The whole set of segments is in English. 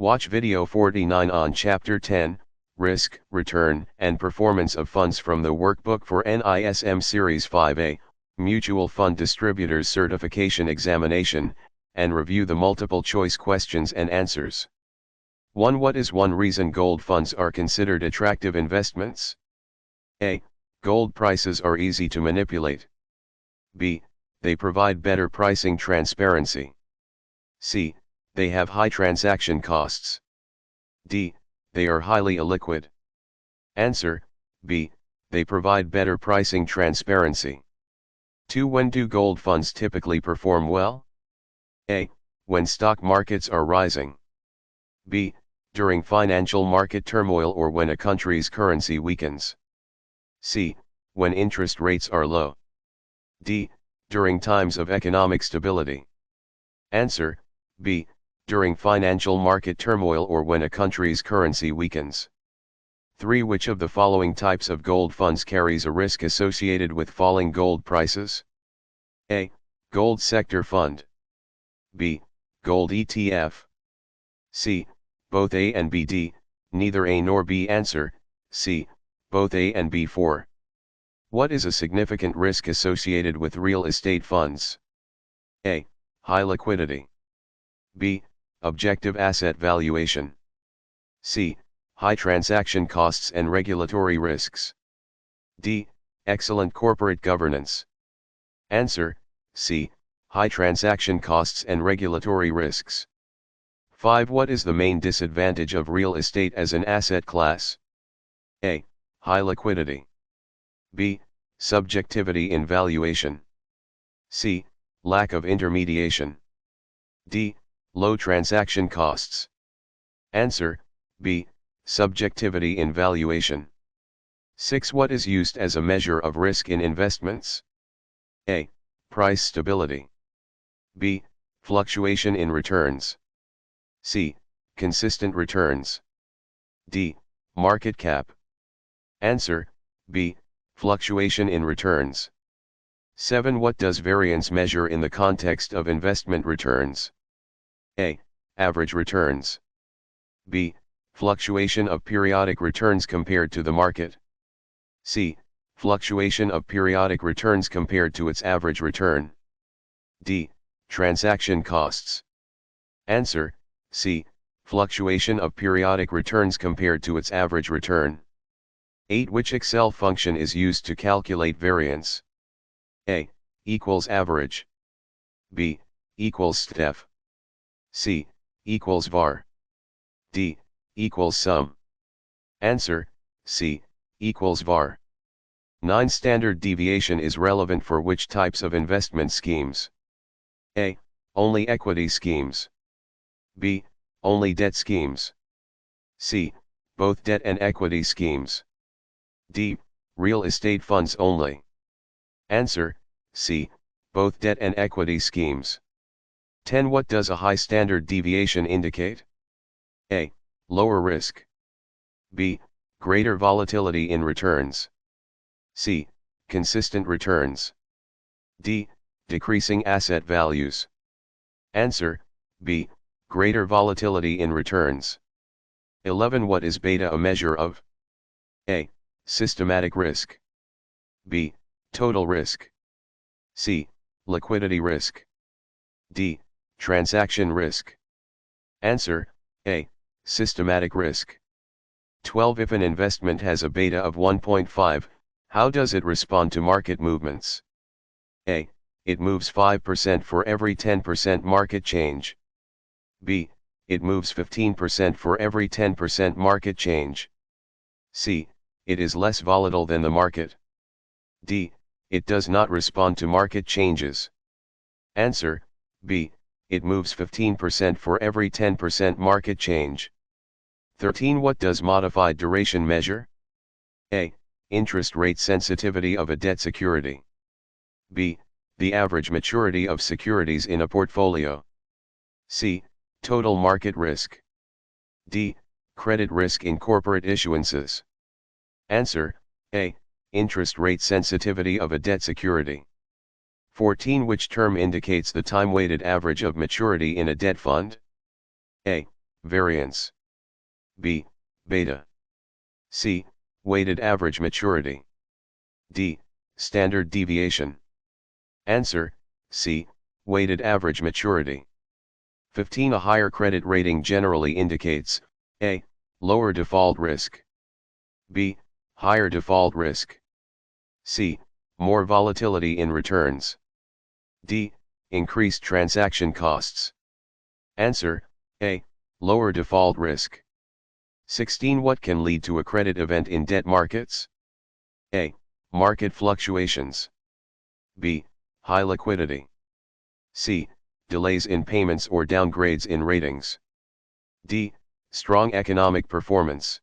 Watch video 49 on Chapter 10, Risk, Return, and Performance of Funds from the Workbook for NISM Series 5A, Mutual Fund Distributors Certification Examination, and review the multiple choice questions and answers. 1. What is one reason gold funds are considered attractive investments? A. Gold prices are easy to manipulate. B. They provide better pricing transparency. C. They have high transaction costs. D. They are highly illiquid. Answer: B. They provide better pricing transparency. 2. When do gold funds typically perform well? A. When stock markets are rising. B. During financial market turmoil or when a country's currency weakens. C. When interest rates are low. D. During times of economic stability. Answer: B. During financial market turmoil or when a country's currency weakens. 3. Which of the following types of gold funds carries a risk associated with falling gold prices? A. Gold sector fund. B. Gold ETF. C. Both A and B. D. Neither A nor B. Answer: C. Both A and B. 4. What is a significant risk associated with real estate funds? A. High liquidity. B. Objective asset valuation. C. High transaction costs and regulatory risks. D. Excellent corporate governance. Answer: C. High transaction costs and regulatory risks. 5. What is the main disadvantage of real estate as an asset class? A. High liquidity. B. Subjectivity in valuation. C. Lack of intermediation. D. Low transaction costs. Answer: B. Subjectivity in valuation. 6. What is used as a measure of risk in investments? A. Price stability. B. Fluctuation in returns. C. Consistent returns. D. Market cap. Answer: B. Fluctuation in returns. 7. What does variance measure in the context of investment returns? A. Average returns. B. Fluctuation of periodic returns compared to the market. C. Fluctuation of periodic returns compared to its average return. D. Transaction costs. Answer: C. Fluctuation of periodic returns compared to its average return. 8. Which Excel function is used to calculate variance? A. Equals average. B. Equals stef. C. Equals var. D. Equals sum. Answer: C. Equals var. 9. Standard deviation is relevant for which types of investment schemes? A. Only equity schemes. B. Only debt schemes. C. Both debt and equity schemes. D. Real estate funds only. Answer: C. Both debt and equity schemes. 10. What does a high standard deviation indicate? A. Lower risk. B. Greater volatility in returns. C. Consistent returns. D. Decreasing asset values. Answer: B. Greater volatility in returns. 11. What is beta a measure of? A. Systematic risk. B. Total risk. C. Liquidity risk. D. Transaction risk. Answer: A. Systematic risk. 12. If an investment has a beta of 1.5, how does it respond to market movements? A. It moves 5% for every 10% market change. B. It moves 15% for every 10% market change. C. It is less volatile than the market. D. It does not respond to market changes. Answer: B. It moves 15% for every 10% market change. 13. What does modified duration measure? A. Interest rate sensitivity of a debt security. B. The average maturity of securities in a portfolio. C. Total market risk. D. Credit risk in corporate issuances. Answer: A. Interest rate sensitivity of a debt security. 14. Which term indicates the time-weighted average of maturity in a debt fund? A. variance. B. Beta. C. Weighted average maturity. D. Standard deviation. Answer, C. Weighted average maturity. 15. A higher credit rating generally indicates, A. Lower default risk. B. Higher default risk. C. More volatility in returns. D. Increased transaction costs. Answer, A. Lower default risk. 16. What can lead to a credit event in debt markets? A. Market fluctuations. B. High liquidity. C. Delays in payments or downgrades in ratings. D. Strong economic performance.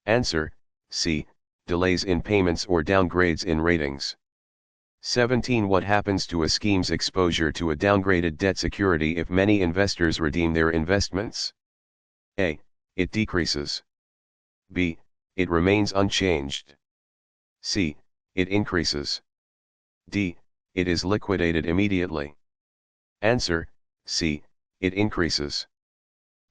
Answer, C. Delays in payments or downgrades in ratings. 17. What happens to a scheme's exposure to a downgraded debt security if many investors redeem their investments? A. It decreases. B. It remains unchanged. C. It increases. D. It is liquidated immediately. Answer, C. It increases.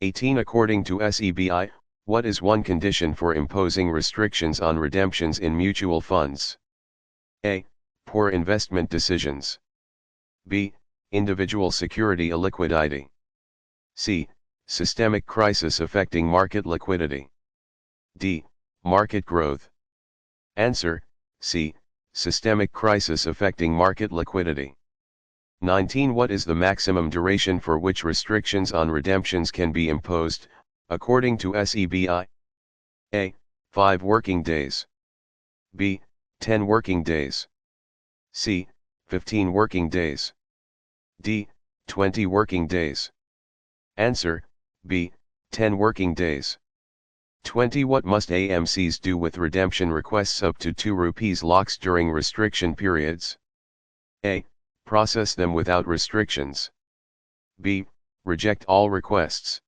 18. According to SEBI, what is one condition for imposing restrictions on redemptions in mutual funds? A. Poor investment decisions. B. Individual security illiquidity. C. Systemic crisis affecting market liquidity. D. Market growth. Answer, C. Systemic crisis affecting market liquidity. 19. What is the maximum duration for which restrictions on redemptions can be imposed, according to SEBI? A. 5 working days. B. 10 working days. C. 15 working days. D. 20 working days. Answer, B. 10 working days. 20. What must AMCs do with redemption requests up to 2 rupees lakhs during restriction periods? A. Process them without restrictions. B. Reject all requests.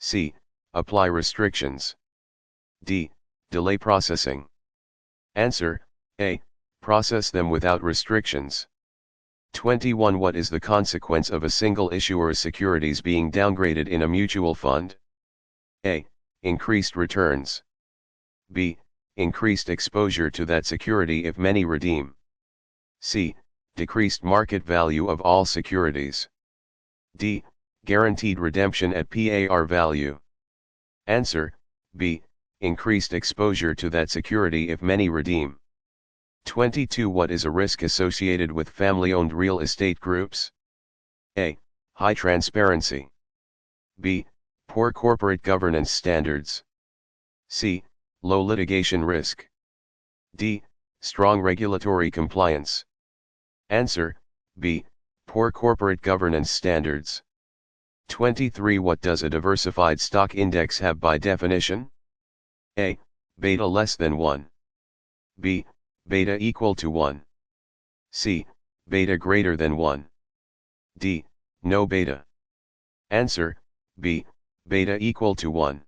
C. Apply restrictions. D. Delay processing. Answer, A. Process them without restrictions. 21. What is the consequence of a single issuer's securities being downgraded in a mutual fund? A. Increased returns. B. Increased exposure to that security if many redeem. C. Decreased market value of all securities. D. Guaranteed redemption at par value. Answer, B. Increased exposure to that security if many redeem. 22. What is a risk associated with family-owned real estate groups? A. High transparency. B. Poor corporate governance standards. C. Low litigation risk. D. Strong regulatory compliance. Answer, B. Poor corporate governance standards. 23. What does a diversified stock index have by definition? A. Beta less than 1. B. Beta equal to 1. C. Beta greater than 1. D. No beta. Answer, B. Beta equal to 1.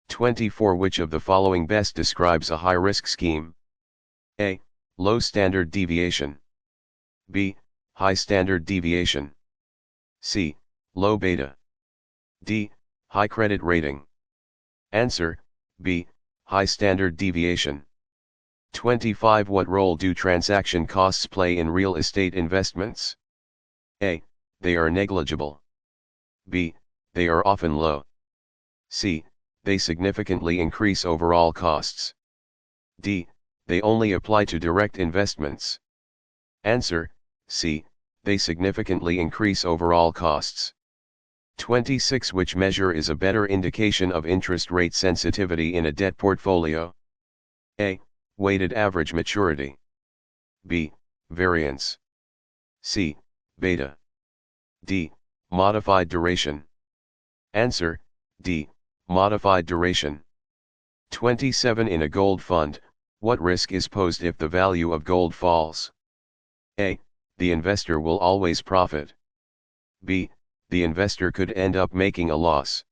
24. Which of the following best describes a high-risk scheme? A. Low standard deviation. B. High standard deviation. C. Low beta. D. High credit rating. Answer, B. High standard deviation. 25. What role do transaction costs play in real estate investments? A. They are negligible. B. They are often low. C. They significantly increase overall costs. D. They only apply to direct investments. Answer, C. They significantly increase overall costs. 26. Which measure is a better indication of interest rate sensitivity in a debt portfolio? A. Weighted average maturity. B. Variance. C. Beta. D. Modified duration. Answer, D. Modified duration. 27. In a gold fund, what risk is posed if the value of gold falls? A. The investor will always profit. B. The investor could end up making a loss.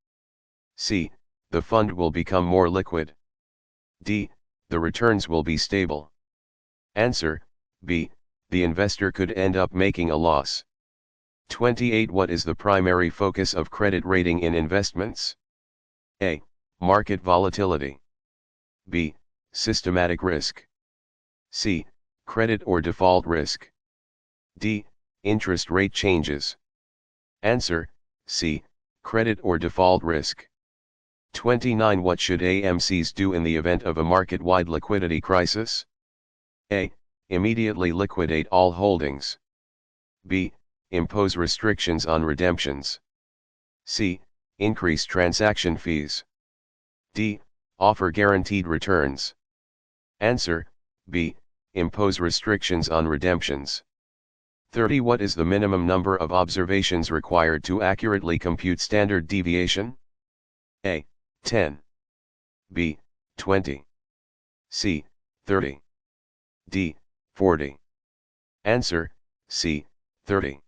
C. The fund will become more liquid. D. The returns will be stable. Answer, B. The investor could end up making a loss. 28. What is the primary focus of credit rating in investments? A. Market volatility. B. Systematic risk. C. Credit or default risk. D. Interest rate changes. Answer, C. Credit or default risk. 29. What should AMCs do in the event of a market-wide liquidity crisis? A. Immediately liquidate all holdings. B. Impose restrictions on redemptions. C. Increase transaction fees. D. Offer guaranteed returns. Answer, B. Impose restrictions on redemptions. 30. What is the minimum number of observations required to accurately compute standard deviation? A. 10. B. 20. C. 30. D. 40. Answer, C. 30.